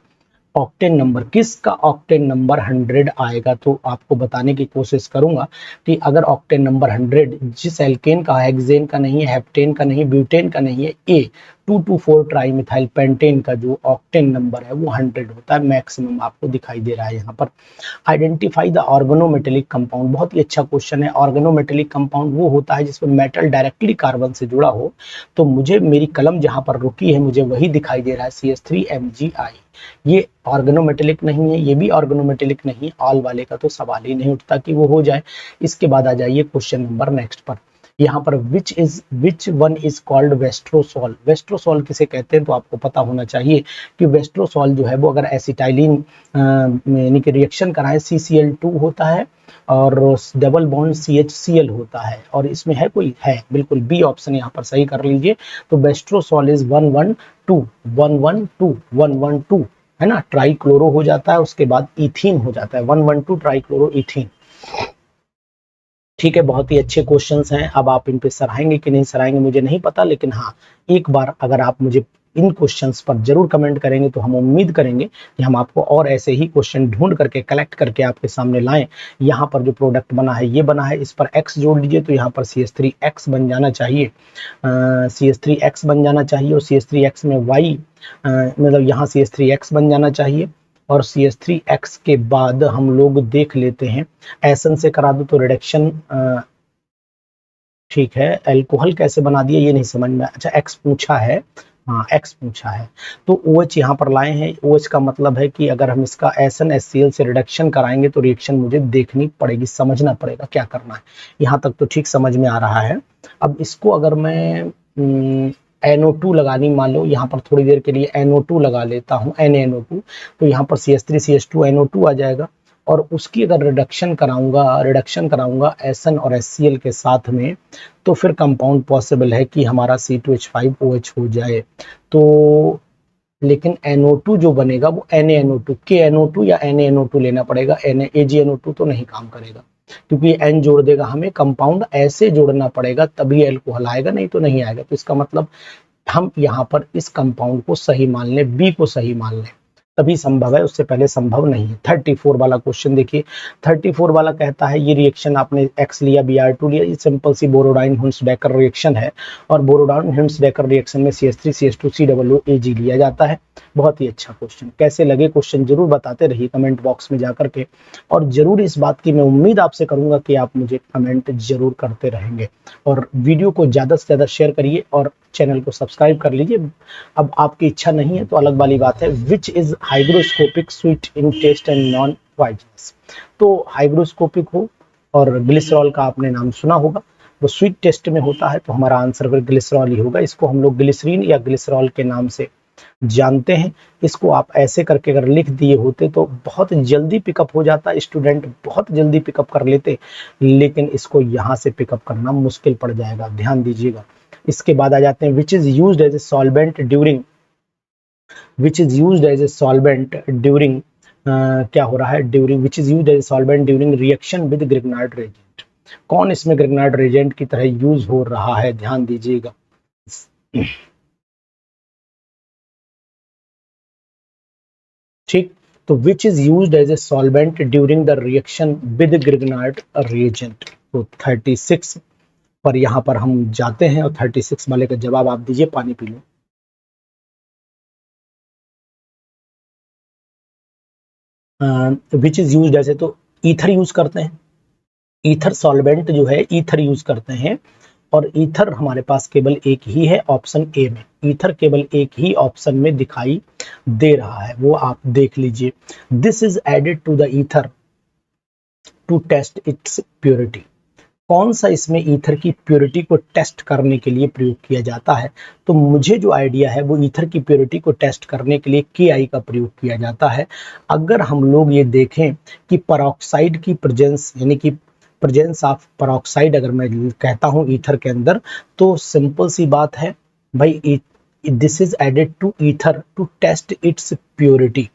octane number, किसका ऑक्टेन नंबर 100 आएगा, तो आपको बताने की कोशिश करूंगा कि अगर ऑक्टेन नंबर 100 जिस एल्केन का, हेक्सेन का नहीं है, हेप्टेन का नहीं, ब्यूटेन का नहीं है, A224 ट्राईमिथाइल पेंटेन का जो ऑक्टेन नंबर है वो 100 होता है, मैक्सिमम आपको दिखाई दे रहा है यहाँ पर। आइडेंटिफाई द ऑर्गेनोमेटेलिक कंपाउंड, बहुत ही अच्छा क्वेश्चन है। ऑर्गेनोमेटेलिक कंपाउंड वो होता है जिसमें मेटल डायरेक्टली कार्बन से जुड़ा हो, तो मुझे मेरी कलम जहां पर रुकी है मुझे वही दिखाई दे रहा है, CH3MgI। ये ऑर्गेनोमेटेलिक नहीं है, ये भी ऑर्गेनोमेटेलिक नहीं है, ऑल वाले का तो सवाल ही नहीं उठता कि वो हो जाए। इसके बाद आ जाइए क्वेश्चन नंबर नेक्स्ट पर। यहाँ पर विच वन इज कॉल्ड वेस्ट्रोसॉल, वेस्ट्रोसॉल किसे कहते हैं, तो आपको पता होना चाहिए कि वेस्ट्रोसॉल जो है वो अगर एसिटाइलिन यानी कि रिएक्शन कराए, CCl2 होता है और डबल बॉन्ड CHCl होता है, और इसमें है कोई, है बिल्कुल, बी ऑप्शन यहाँ पर सही कर लीजिए। तो वेस्ट्रोसॉल इज 112 है ना, ट्राईक्लोरो हो जाता है, उसके बाद इथीन हो जाता है, 112 ट्राईक्लोरो इथीन, ठीक है। बहुत ही अच्छे क्वेश्चंस हैं। अब आप इन पे सराहेंगे कि नहीं सराहेंगे मुझे नहीं पता, लेकिन हाँ, एक बार अगर आप मुझे इन क्वेश्चंस पर जरूर कमेंट करेंगे तो हम उम्मीद करेंगे कि हम आपको और ऐसे ही क्वेश्चन ढूंढ करके कलेक्ट करके आपके सामने लाएं। यहाँ पर जो प्रोडक्ट बना है ये बना है, इस पर X जोड़ लीजिए तो यहाँ पर CH3X बन जाना चाहिए, CH3X बन जाना चाहिए, और CH3X में Y मतलब यहाँ CH3X बन जाना चाहिए, और CH3X के बाद हम लोग देख लेते हैं, एसन से करा दो तो रिडक्शन, ठीक है। अल्कोहल कैसे बना दिया ये नहीं समझ में, अच्छा X पूछा है, हाँ X पूछा है, तो OH यहाँ पर लाए हैं। OH का मतलब है कि अगर हम इसका SN HCl से रिडक्शन कराएंगे तो रिएक्शन मुझे देखनी पड़ेगी, समझना पड़ेगा क्या करना है। यहाँ तक तो ठीक समझ में आ रहा है। अब इसको अगर मैं NO2 लगानी, मान लो यहाँ पर थोड़ी देर के लिए NO2 लगा लेता हूँ, NaNO2, तो यहाँ पर CH3CH2 NO2 आ जाएगा, और उसकी अगर रिडक्शन कराऊंगा SN और HCl के साथ में, तो फिर कंपाउंड पॉसिबल है कि हमारा C2H5OH हो जाए। तो लेकिन NO2 जो बनेगा वो NaNO2, KNO2 या NaNO2 लेना पड़ेगा, AgNO2 तो नहीं काम करेगा, क्योंकि N जोड़ देगा हमें, कंपाउंड ऐसे जोड़ना पड़ेगा तभी अल्कोहल आएगा, नहीं तो नहीं आएगा। तो इसका मतलब हम यहाँ पर इस कंपाउंड को सही मान लें, B को सही मान लें, तभी संभव है, उससे पहले संभव नहीं है। 34 वाला क्वेश्चन देखिए, 34 वाला कहता है ये रिएक्शन आपने X लिया, Br2 लिया, ये सिंपल सी बोरोडाइन हुन्स-डेकर रिएक्शन है, और बोरोडाइन हुन्स-डेकर रिएक्शन में CH3CH2 COOAg लिया जाता है। बहुत ही अच्छा क्वेश्चन, कैसे लगे क्वेश्चन जरूर बताते रहिए कमेंट बॉक्स में जाकर के, और जरूर इस बात की मैं उम्मीद आपसे करूंगा कि आप मुझे कमेंट जरूर करते रहेंगे, और वीडियो को ज्यादा से ज्यादा शेयर करिए और चैनल को सब्सक्राइब कर लीजिए। अब आपकी इच्छा नहीं है तो अलग वाली बात है। Which is hygroscopic sweet in taste and non poisonous, तो हाइग्रोस्कोपिक हो और ग्लिसरॉल का आपने नाम सुना होगा, वो स्वीट टेस्ट में होता है, तो हमारा आंसर फिर ग्लिसरॉल ही होगा। इसको हम लोग ग्लिसरीन या ग्लिसरॉल के नाम से जानते हैं। इसको आप ऐसे करके अगर लिख दिए होते तो बहुत जल्दी पिकअप हो जाता, स्टूडेंट बहुत जल्दी पिकअप कर लेते, लेकिन इसको यहाँ से पिकअप करना मुश्किल पड़ जाएगा, ध्यान दीजिएगा। इसके बाद आ जाते हैं which is used as a solvent during क्या हो रहा है, during which is used as solvent during reaction with Grignard reagent. कौन इसमें ग्रिग्नार्ड रेजेंट की तरह यूज हो रहा है, ध्यान दीजिएगा। ठीक, तो which is used as a solvent during the reaction with Grignard reagent. तो 36 पर यहाँ पर हम जाते हैं और 36 वाले का जवाब आप दीजिए, पानी P low. Which is used ऐसे तो ईथर यूज करते हैं, ईथर सॉल्वेंट जो है ईथर यूज करते हैं, और ईथर हमारे पास केवल एक ही है ऑप्शन ए में, ईथर केवल एक ही ऑप्शन में दिखाई दे रहा है, वो आप देख लीजिए। This is added to the ether to test its purity. कौन सा इसमें ईथर की प्योरिटी को टेस्ट करने के लिए प्रयोग किया जाता है, तो मुझे जो आइडिया है वो ईथर की प्योरिटी को टेस्ट करने के लिए KI का प्रयोग किया जाता है। अगर हम लोग ये देखें कि परऑक्साइड की प्रेजेंस, यानी कि प्रेजेंस ऑफ परऑक्साइड अगर मैं कहता हूँ ईथर के अंदर, तो सिंपल सी बात है भाई, this is added to ether to test its purity.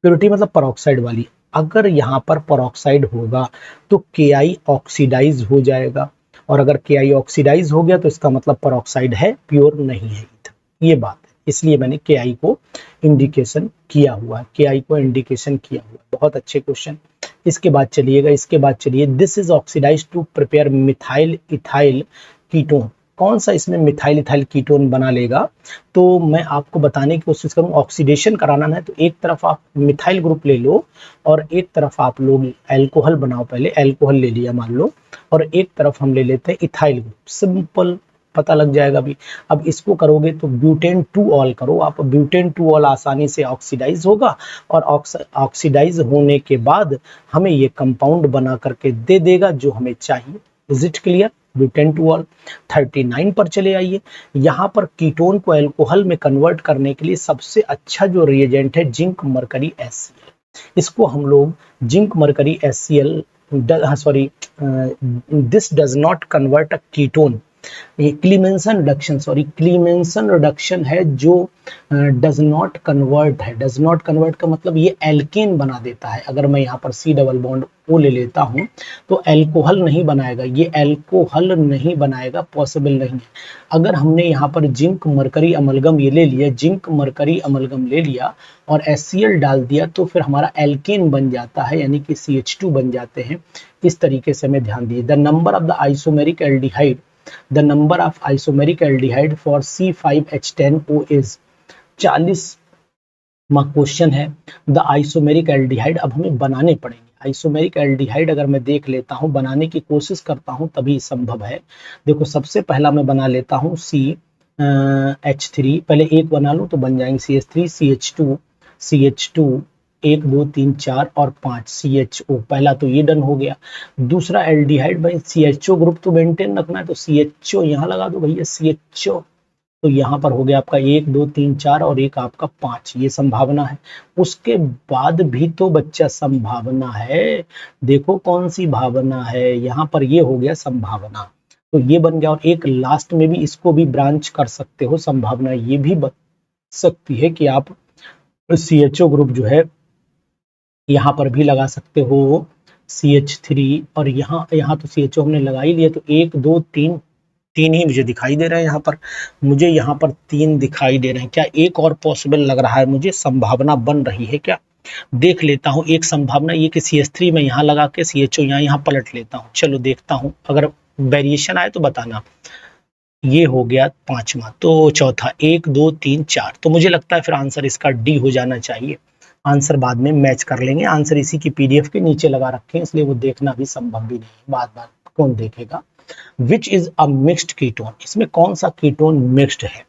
Purity मतलब परऑक्साइड वाली, अगर यहाँ पर परऑक्साइड होगा तो KI ऑक्सीडाइज हो जाएगा, और अगर KI ऑक्सीडाइज हो गया तो इसका मतलब परऑक्साइड है, प्योर नहीं है ईथर, ये बात है। इसलिए मैंने KI को इंडिकेशन किया हुआ है, KI को इंडिकेशन किया हुआ है। बहुत अच्छे क्वेश्चन। इसके बाद चलिएगा, इसके बाद चलिए, this is oxidise to prepare methyl ethyl ketone. कौन सा इसमें मिथाइल इथाइल कीटोन बना लेगा, तो मैं आपको बताने की कोशिश करूँ। ऑक्सीडेशन कराना है तो एक तरफ आप मिथाइल ग्रुप ले लो और एक तरफ आप लोग एल्कोहल बनाओ, पहले एल्कोहल ले लिया मान लो, और एक तरफ हम ले लेते हैं इथाइल ग्रुप, सिंपल पता लग जाएगा भी। अब इसको करोगे तो ब्यूटेन 2 ऑल करो आप, ब्यूटेन 2 ऑल आसानी से ऑक्सीडाइज होगा, और ऑक्सीडाइज होने के बाद हमें ये कंपाउंड बना करके दे देगा जो हमें चाहिए। Is it clear? Butane 2 all. 39 पर चले आइए। यहाँ पर कीटोन को अल्कोहल में कन्वर्ट करने के लिए सबसे अच्छा जो रिएजेंट है जिंक मरकरी HCl। इसको हम लोग zinc mercury HCl, sorry, this does not convert a ketone, ये क्लीमेंसन रिडक्शन, सॉरी क्लीमेंसन रिडक्शन है जो डज नॉट कन्वर्ट है। डज नॉट कन्वर्ट का मतलब ये एल्केन बना देता है। अगर मैं यहाँ पर C डबल बॉन्ड O ले लेता हूँ तो अल्कोहल नहीं बनाएगा, ये अल्कोहल नहीं बनाएगा, पॉसिबल नहीं है। अगर हमने यहाँ पर जिंक मरकरी अमलगम ये ले लिया, जिंक मरकरी अमलगम ले लिया और HCl डाल दिया तो फिर हमारा एल्केन बन जाता है, यानी कि CH2 बन जाते हैं। इस तरीके से हमें ध्यान दिए। The number of the isomeric aldehyde, the number of isomeric aldehyde for C5H10O is 40 question है। द आइसोमेरिक एल्डिहाइड अब हमें बनाने पड़ेंगे। आइसोमेरिक एल्डिहाइड अगर मैं देख लेता हूं, बनाने की कोशिश करता हूं तभी संभव है। देखो सबसे पहला मैं बना लेता हूं CH3, पहले एक बना लूं तो बन जाएंगे CH3 CH2 1 2 3 4 और 5 CHO, पहला तो ये डन हो गया। दूसरा एल्डिहाइड भाई CHO ग्रुप तो मेंटेन रखना है, तो CHO यहाँ लगा दो भैया CHO, तो यहाँ पर हो गया आपका 1 2 3 4 और एक आपका 5, ये संभावना है। उसके बाद भी तो बच्चा संभावना है, देखो कौन सी भावना है, यहाँ पर ये हो गया संभावना, तो ये बन गया। और एक लास्ट में भी इसको भी ब्रांच कर सकते हो, संभावना ये भी बन सकती है कि आप CHO ग्रुप जो है यहाँ पर भी लगा सकते हो CH3, और यहाँ तो CHO हमने लगा ही लिया, तो 1 2 3 3 ही मुझे दिखाई दे रहे हैं यहाँ पर, मुझे यहाँ पर 3 दिखाई दे रहे हैं। क्या एक और पॉसिबल लग रहा है मुझे, संभावना बन रही है क्या? देख लेता हूँ। एक संभावना ये कि CH3 में यहाँ लगा के CHO यहाँ पलट लेता हूँ। चलो देखता हूँ, अगर वेरिएशन आए तो बताना। ये हो गया 5वां, तो चौथा 1 2 3 4, तो मुझे लगता है फिर आंसर इसका D हो जाना चाहिए। आंसर बाद में मैच कर लेंगे, आंसर इसी की PDF के नीचे लगा रखे हैं, इसलिए वो देखना भी संभव भी नहीं, बार बार कौन देखेगा। Which is a mixed ketone, इसमें कौन सा कीटोन मिक्स्ड है,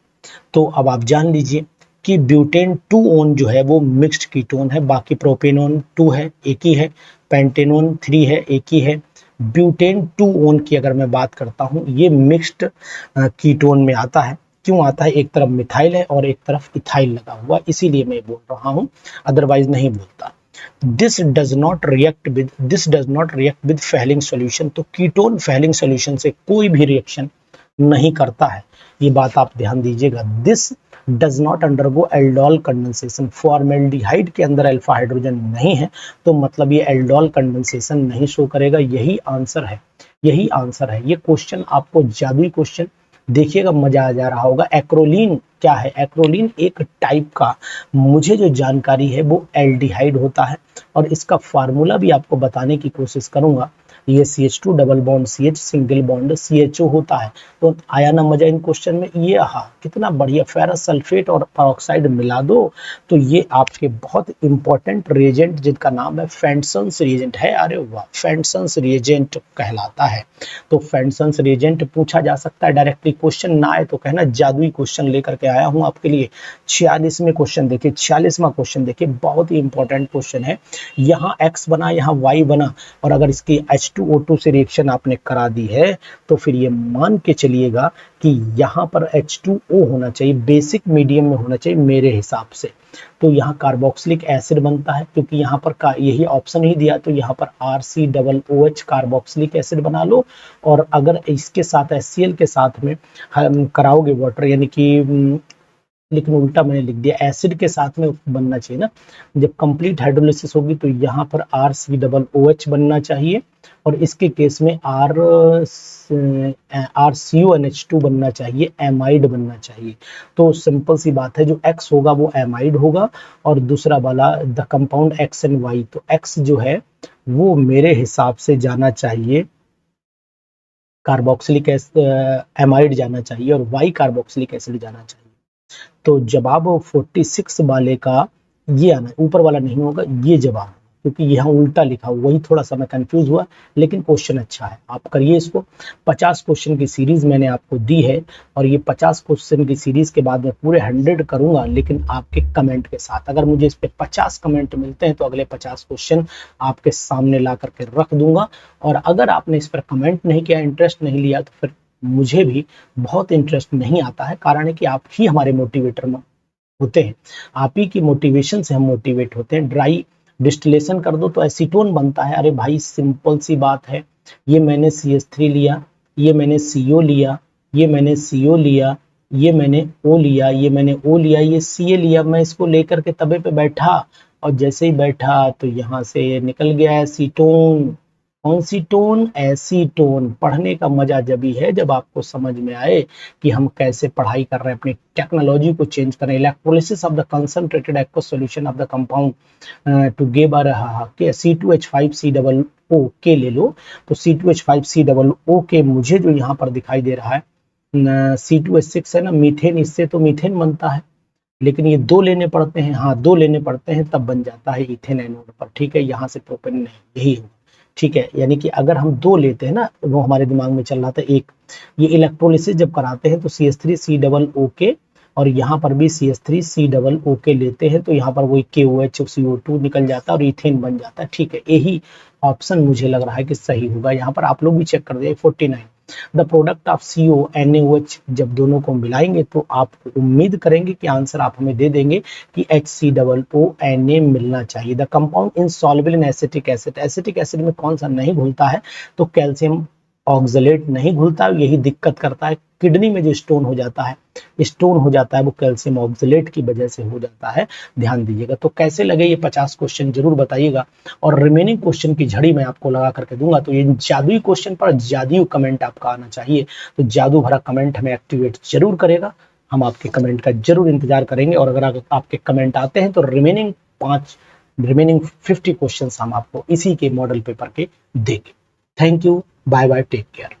तो अब आप जान लीजिए कि ब्यूटेन 2 ओन जो है वो मिक्स्ड कीटोन है, बाकी प्रोपेनोन 2 है एक ही है, पेंटेनोन 3 है एक ही है। ब्यूटेन 2 ओन की अगर मैं बात करता हूँ, ये मिक्स्ड कीटोन में आता है। क्यों आता है? एक तरफ मिथाइल है और एक तरफ इथाइल लगा हुआ, इसीलिए मैं बोल रहा हूँ, अदरवाइज नहीं बोलता। This does not react with Fehling solution, तो कीटोन फेलिंग सॉल्यूशन से कोई भी रिएक्शन नहीं करता है, ये बात आप ध्यान दीजिएगा। This does not undergo aldol condensation, formaldehyde के अंदर अल्फा हाइड्रोजन नहीं है तो मतलब ये एल्डोल कंडेंसेशन नहीं शो करेगा। यही आंसर है, यही आंसर है। ये क्वेश्चन आपको जादुई क्वेश्चन, देखिएगा मजा आ जा रहा होगा। एक्रोलीन क्या है? एक्रोलीन एक टाइप का, मुझे जो जानकारी है वो एल्डिहाइड होता है और इसका फार्मूला भी आपको बताने की कोशिश करूंगा। ये CH2 double bond CH single bond CHO होता है। तो आया ना मजा इन क्वेश्चन में? ये कितना बढ़िया, फेरस सल्फेट और पेरोक्साइड मिला दो तो ये आपके बहुत इंपॉर्टेंट रिएजेंट जिनका नाम है फेंटसन्स रिएजेंट है। अरे वाह, फेंटसन्स रिएजेंट कहलाता है। तो फेंटसन्स रिएजेंट पूछा जा सकता है डायरेक्टली, क्वेश्चन ना आए तो कहना जादुई क्वेश्चन लेकर के आया हूं आपके लिए। 46वें क्वेश्चन देखिए, 46वां क्वेश्चन देखिए, बहुत ही इंपॉर्टेंट क्वेश्चन है। यहाँ X बना, यहाँ Y बना और अगर इसकी H2O2 से रिएक्शन आपने करा दी है तो फिर ये मान के चलिएगा कि यहाँ पर H2O होना चाहिए, बेसिक मीडियम में होना चाहिए मेरे हिसाब से। तो यहाँ कार्बोक्सिलिक एसिड बनता है क्योंकि यहाँ पर यही ऑप्शन ही दिया, तो यहाँ पर RCOOH कार्बोक्सिलिक एसिड बना लो। और अगर इसके साथ HCl के साथ में हम कराओगे वाटर, यानी कि लेकिन उल्टा मैंने लिख दिया, एसिड के साथ में बनना चाहिए ना। जब कंप्लीट हाइड्रोलिसिस होगी तो यहाँ पर RCOOH बनना चाहिए और इसके केस में RCONH2 बनना चाहिए, एमाइड बनना चाहिए। तो सिंपल सी बात है, जो X होगा वो एमाइड होगा और दूसरा वाला the compound X and Y, तो X जो है वो मेरे हिसाब से जाना चाहिए कार्बोक्सिलिक एमाइड जाना चाहिए और Y कार्बोक्सिलिक एसिड जाना चाहिए। तो जवाब 46 वाले का ये आना, ऊपर वाला नहीं होगा, ये जवाब, क्योंकि यहाँ उल्टा लिखा, वही थोड़ा सा मैं कंफ्यूज हुआ। लेकिन क्वेश्चन अच्छा है, आप करिए इसको। 50 क्वेश्चन की सीरीज मैंने आपको दी है और ये 50 क्वेश्चन की सीरीज के बाद मैं पूरे 100 करूंगा, लेकिन आपके कमेंट के साथ। अगर मुझे इस पे 50 कमेंट मिलते हैं तो अगले 50 क्वेश्चन आपके सामने ला करके रख दूंगा। और अगर आपने इस पर कमेंट नहीं किया, इंटरेस्ट नहीं लिया, तो फिर मुझे भी बहुत इंटरेस्ट नहीं आता है। कारण है कि आप ही हमारे मोटिवेटर होते हैं, आप ही की मोटिवेशन से हम मोटिवेट होते हैं। ड्राई डिस्टिलेशन कर दो तो एसीटोन बनता है। अरे भाई सिंपल सी बात है, ये मैंने CH3 लिया, ये मैंने CO लिया, ये मैंने CO लिया, ये मैंने O लिया, ये मैंने O लिया, ये Ca लिया। मैं इसको लेकर के तवे पे बैठा और जैसे ही बैठा तो यहाँ से निकल गया एसीटोन। कौन सी टोन? एसीटोन। पढ़ने का मजा जब ही है जब आपको समझ में आए कि हम कैसे पढ़ाई कर रहे हैं, अपनी टेक्नोलॉजी को चेंज कर रहे हैं। Electrolysis of the concentrated aqueous solution of the compound to give C2H5COO के ले लो। तो C2H5COO के मुझे जो यहाँ पर दिखाई दे रहा है C2H6 है ना, मीथेन, इससे तो मीथेन बनता है, लेकिन ये दो लेने पड़ते हैं। हाँ, दो लेने पड़ते हैं तब बन जाता है इथेन एनोड पर। ठीक है, यहाँ से प्रोपेन नहीं, यही होगा। ठीक है, यानी कि अगर हम दो लेते हैं ना, वो हमारे दिमाग में चल रहा था एक, ये इलेक्ट्रोलिसिस जब कराते हैं तो CH3COO और यहाँ पर भी CH3COO लेते हैं तो यहाँ पर वही KOH CO2 निकल जाता है और इथेन बन जाता है। ठीक है, यही ऑप्शन मुझे लग रहा है कि सही होगा। यहाँ पर आप लोग भी चेक कर दिए 49। The product of CO NaOH जब दोनों को मिलाएंगे तो आप उम्मीद करेंगे कि आंसर आप हमें दे देंगे कि HCOO Na मिलना चाहिए। The compound insoluble in acetic acid, acetic acid में कौन सा नहीं घुलता है? तो कैल्शियम ऑक्सलेट नहीं घुलता, यही दिक्कत करता है। किडनी में जो स्टोन हो जाता है वो कैल्शियम ऑक्सलेट की वजह से हो जाता है, ध्यान दीजिएगा। तो कैसे लगे ये 50 क्वेश्चन जरूर बताइएगा और रिमेनिंग क्वेश्चन की झड़ी मैं आपको लगा करके दूंगा। तो ये जादुई क्वेश्चन पर जादुई कमेंट आपका आना चाहिए, तो जादू भरा कमेंट हमें एक्टिवेट जरूर करेगा। हम आपके कमेंट का जरूर इंतजार करेंगे और अगर आपके कमेंट आते हैं तो रिमेनिंग 50 क्वेश्चन हम आपको इसी के मॉडल पेपर के देंगे। Thank you, bye bye, take care.